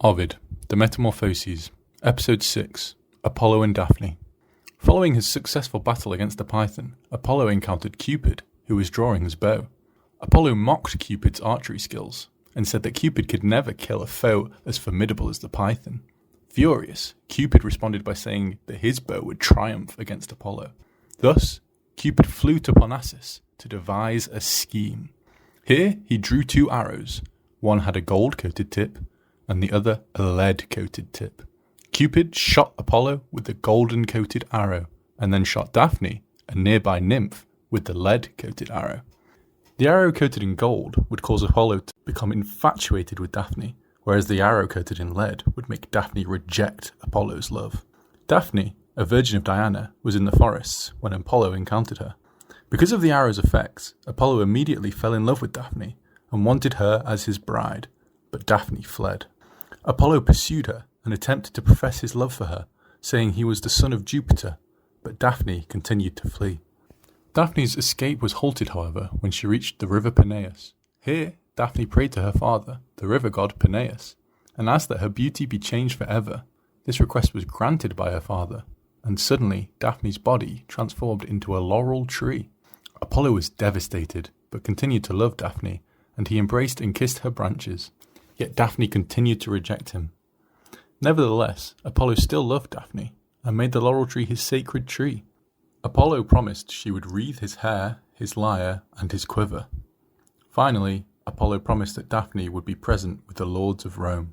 Ovid, the Metamorphoses, Episode 6, Apollo and Daphne. Following his successful battle against the python, Apollo encountered Cupid, who was drawing his bow. Apollo mocked Cupid's archery skills, and said that Cupid could never kill a foe as formidable as the python. Furious, Cupid responded by saying that his bow would triumph against Apollo. Thus, Cupid flew to Parnassus to devise a scheme. Here he drew two arrows. One had a gold-coated tip, and the other a lead-coated tip. Cupid shot Apollo with the golden-coated arrow, and then shot Daphne, a nearby nymph, with the lead-coated arrow. The arrow coated in gold would cause Apollo to become infatuated with Daphne, whereas the arrow coated in lead would make Daphne reject Apollo's love. Daphne, a virgin of Diana, was in the forests when Apollo encountered her. Because of the arrow's effects, Apollo immediately fell in love with Daphne and wanted her as his bride, but Daphne fled. Apollo pursued her and attempted to profess his love for her, saying he was the son of Jupiter, but Daphne continued to flee. Daphne's escape was halted, however, when she reached the river Peneus. Here, Daphne prayed to her father, the river god Peneus, and asked that her beauty be changed forever. This request was granted by her father, and suddenly Daphne's body transformed into a laurel tree. Apollo was devastated, but continued to love Daphne, and he embraced and kissed her branches. Yet Daphne continued to reject him. Nevertheless, Apollo still loved Daphne, and made the laurel tree his sacred tree. Apollo promised she would wreathe his hair, his lyre, and his quiver. Finally, Apollo promised that Daphne would be present with the lords of Rome.